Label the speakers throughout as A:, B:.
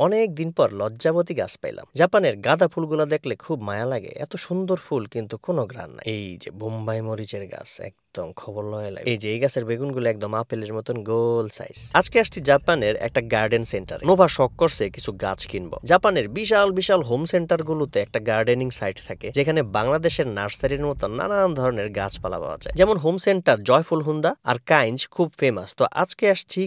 A: অনেক দিন পর লজ্জাবতী গাছ পাইলাম। জাপানের গাঁদা ফুলগুলো দেখলে খুব মায়া লাগে। এত সুন্দর ফুল কিন্তু কোনো ঘ্রাণ নাই। এই যে বোম্বাই মরিচের গাছ, একদম খবর লয় লাগে। এই যে এই গাছের বেগুনগুলো একদম আপেলের মতন গোল সাইজ। আজকে আসছি জাপানের একটা গার্ডেন সেন্টারে। নোভা শখ করছে কিছু গাছ কিনবো। জাপানের বিশাল বিশাল হোম সেন্টার গুলোতে একটা গার্ডেনিং সাইট থাকে, যেখানে বাংলাদেশের নার্সারির মতন নানান ধরনের গাছপালা পাওয়া যায়। যেমন হোম সেন্টার জয়ফুল হুন্ডা আর কাইন্স খুব ফেমাস। তো আজকে আসছি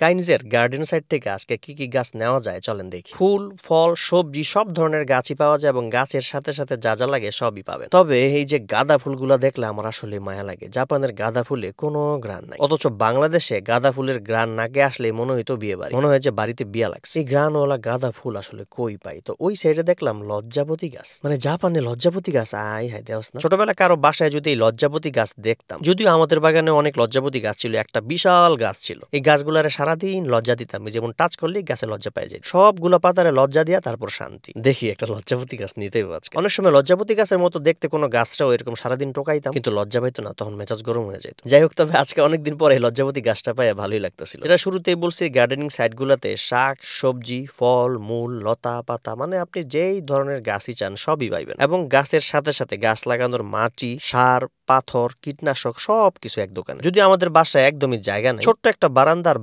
A: কাইন্সের গার্ডেন সাইট থেকে আজকে কি কি গাছ নেওয়া যায় চলেন দেখি। ফুল, ফল, সবজি সব ধরনের গাছই পাওয়া যায় এবং গাছের সাথে সাথে যা যা লাগে সবই পাবেন। তবে এই যে গাঁদা ফুলগুলা দেখলে আমার আসলে মায়া লাগে। জাপানের গাঁদা ফুলে কোনো ঘ্রাণ নাই, অথচ বাংলাদেশে গাঁদা ফুলের ঘ্রাণ নাকে আসলে মনে হইতো বিয়ে বাড়ি, মনে হয় যে বাড়িতে বিয়া লাগছে। এই ঘ্রাণওয়ালা গাঁদা ফুল আসলে কই পাই? তো ওই সাইডে দেখলাম লজ্জাপতি গাছ, মানে জাপানে লজ্জাপতি গাছ। আই হাই দেওস না, ছোটবেলা কারো বাসায় যদি এই লজ্জাপতি গাছ দেখতাম, যদিও আমাদের বাগানে অনেক লজ্জাপতি গাছ ছিল, একটা বিশাল গাছ ছিল। এই গাছগুলারে সারাদিন লজ্জা দিতাম, যেমন টাচ করলেই গাছে লজ্জা পাই যায়। সবগুলো পাতারে লজ্জা দিয়া তারপর শান্তি। দেখি একটা লজ্জাপতি গাছ নিতেই আজকে। অনেক সময় লজ্জাপতি গাছের মতো দেখতে কোনো গাছটাও এরকম সারাদিন টোকাইতাম, কিন্তু লজ্জা পাইতো না, তখন মেজাজ গরম হয়ে যেত। যাই হোক, তবে আজকে অনেকদিন পরে লজ্জাপতি গাছটা পাই ভালোই লাগতেছিল। এটা শুরুতেই বলছি, গার্ডেনিং সাইট গুলাতে শাক সবজি, ফল মূল, লতা পাতা, মানে আপনি যেই ধরনের গাছই চান সবই পাইবেন। এবং গাছের সাথে সাথে গাছ লাগানোর মাটি, সার, পাথর, কীটনাশক সবকিছু এক দোকানে। যদি আমাদের বাসায় একদমই জায়গা নেই, ছোট্ট একটা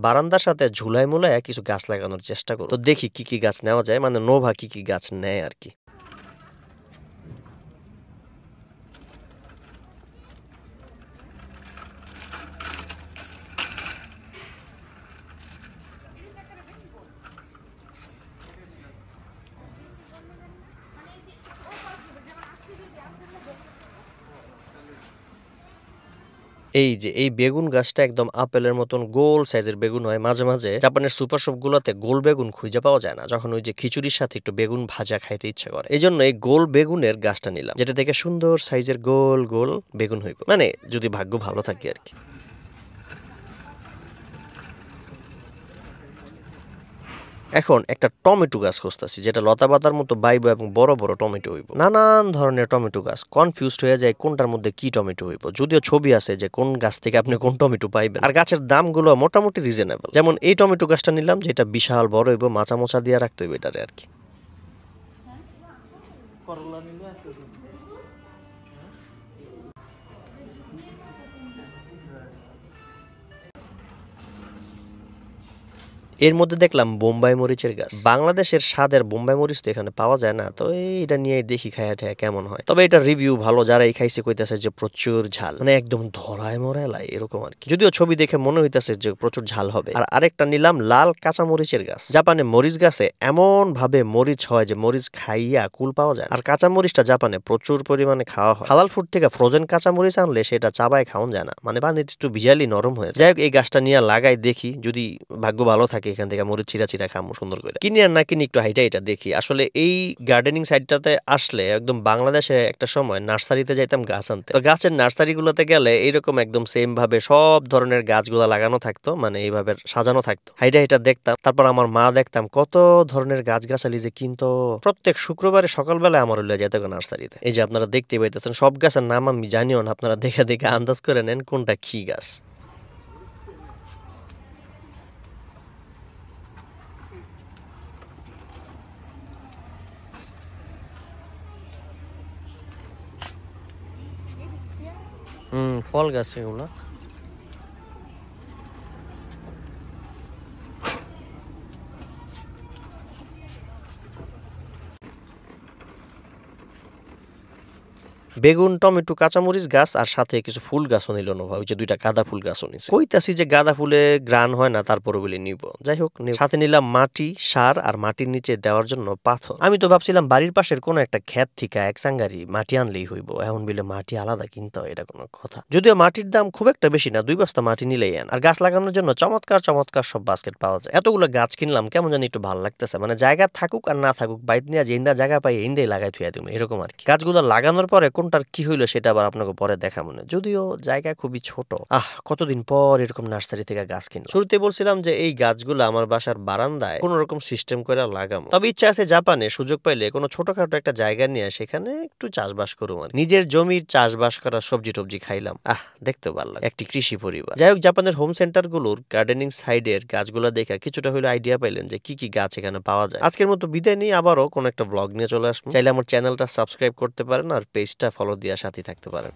A: বারান্দার সাথে ঝুলাই মুলাই কিছু গাছ লাগানোর চেষ্টা করো। তো দেখি কি কি গাছ নেওয়া যায়, মানে নোভা কি কি গাছ নেয় আর কি। এই যে এই বেগুন গাছটা একদম আপেলের মতন গোল সাইজের বেগুন হয়। মাঝে মাঝে জাপানের সুপার শপ গুলোতে গোল বেগুন খুঁজে পাওয়া যায় না, যখন ওই যে খিচুড়ির সাথে একটু বেগুন ভাজা খাইতে ইচ্ছা করে। এই জন্য এই গোল বেগুনের গাছটা নিলাম, যেটা দেখে সুন্দর সাইজের গোল গোল বেগুন হইব, মানে যদি ভাগ্য ভালো থাকে আর কি। এখন একটা টমেটো গাছ খুঁজতেছি, যেটা লতা পাতার মতো বাইব এবং বড় বড় টমেটো হইব। নানান ধরনের টমেটো গাছ, কনফিউজড হয়ে যায় কোনটার মধ্যে কি টমেটো হইব। যদিও ছবি আছে যে কোন গাছ থেকে আপনি কোন টমেটো পাইবেন, আর গাছের দামগুলো মোটামুটি রিজনেবল। যেমন এই টমেটো গাছটা নিলাম, যেটা বিশাল বড় হইব, মাচা মোচা দিয়ে রাখতে হইবে এটারে আর কি। এর মধ্যে দেখলাম বোম্বাই মরিচের গাছ। বাংলাদেশের স্বাদের বোম্বাই মরিচ তো এখানে পাওয়া যায় না, তো এটা নিয়ে দেখি খায়া ঠায়া কেমন হয়। তবে এটা রিভিউ ভালো, যারা এই খাইছে কইতাছে যে প্রচুর ঝাল, মানে একদম ধরায় মরায় লাই এরকম আর কি। যদিও ছবি দেখে মনে হইতাছে যে প্রচুর ঝাল হবে। আর আরেকটা নিলাম লাল কাঁচা মরিচের গাছ। জাপানে মরিচ গাছে এমন ভাবে মরিচ হয় যে মরিচ খাইয়া কুল পাওয়া যায়। আর কাঁচা মরিচটা জাপানে প্রচুর পরিমাণে খাওয়া হয়। হালাল ফুড থেকে ফ্রোজেন কাঁচা মরিচ আনলে সেটা চাবায় খাওয়া যায় না, মানে পানিতে একটু ভিজালি নরম হয়ে যায়। যাই হোক, এই গাছটা নিয়ে লাগাই, দেখি যদি ভাগ্য ভালো থাকে এখান থেকে মরিচ চিরা চিরা খামো সুন্দর করে। কিনি আর না কিনি একটু হাইটা এটা দেখি। আসলে এই গার্ডেনিং সাইটটাতে আসলে একদম বাংলাদেশে একটা সময় নার্সারিতে যাইতাম গাছ আনতে। তো গাছের নার্সারি গুলোতে গেলে এইরকম একদম সেম ভাবে সব ধরনের গাছগুলা লাগানো থাকতো, মানে এইভাবে সাজানো থাকতো। হাইটা এটা দেখতাম। তারপর আমার মা দেখতাম কত ধরনের গাছগাছালি যে কিন্তু প্রত্যেক শুক্রবারে সকালবেলা আমার হইলে যেত নার্সারিতে। এই যে আপনারা দেখতে পাইতেছেন, সব গাছের নাম আমি জানিও না, আপনারা দেখে দেখে আন্দাজ করে নেন কোনটা কি গাছ। ফল গাছ এগুলো। বেগুন, টমেটো, কাঁচামরিচ গাছ আর সাথে কিছু ফুল গাছও নিল নোভা। ওই যে দুইটা গাঁদা ফুল গাছও নিছে। কইতাছি যে গাঁদা ফুলে গ্রান হয় না, তারপরে বলে নিব। যাই হোক, সাথে নিলাম মাটি, সার আর মাটির নিচে দেওয়ার জন্য পাথর। আমি তো ভাবছিলাম বাড়ির পাশের কোন একটা ক্ষেত থেকে এক সাঙ্গারি মাটি আনলেই হইব, এখন বিলে মাটি আলাদা কিনতে হয়, এটা কোনো কথা? যদিও মাটির দাম খুব একটা বেশি না, 2 বস্তা মাটি নিলেই আন। আর গাছ লাগানোর জন্য চমৎকার চমৎকার সব বাস্কেট পাওয়া যায়। এতগুলো গাছ কিনলাম, কেমন জানি একটু ভালো লাগতেছে, মানে জায়গা থাকুক আর না থাকুক বাইত নিয়ে যে ইন্দা জায়গা পাই ইন্দাই লাগাই থুয়া তুমি, এরকম আর কি। গাছগুলো লাগানোর পরে কোন কোনটার কি হইলো সেটা আবার আপনাকে পরে দেখাবো না, যদিও জায়গা খুবই ছোট। কতদিন পর এরকম নার্সারি থেকে গাছ কিনলাম। শুরুতে বলছিলাম যে এই গাছগুলো আমার বাসার বারান্দায় কোন রকম সিস্টেম করে লাগাবো, তবে ইচ্ছা আছে জাপানে সুযোগ পাইলে কোনো ছোটখাটো একটা জায়গা নিয়ে সেখানে একটু চাষবাস করবো। নিজের জমির চাষবাস করা সবজি টবজি খাইলাম, দেখতে ভালো লাগে, একটি কৃষি পরিবার। যাই হোক, জাপানের হোম সেন্টার গুলোর গার্ডেনিং সাইডের গাছগুলো দেখা কিছুটা হলে আইডিয়া পাইলেন যে কি কি গাছ এখানে পাওয়া যায়। আজকের মতো বিদায় নিয়ে আবারও কোন একটা ব্লগ নিয়ে চলে আসবো। চাইলে আমার চ্যানেলটা সাবস্ক্রাইব করতে পারেন আর পেজটা ফলো দিয়ে সাথে থাকতে পারেন।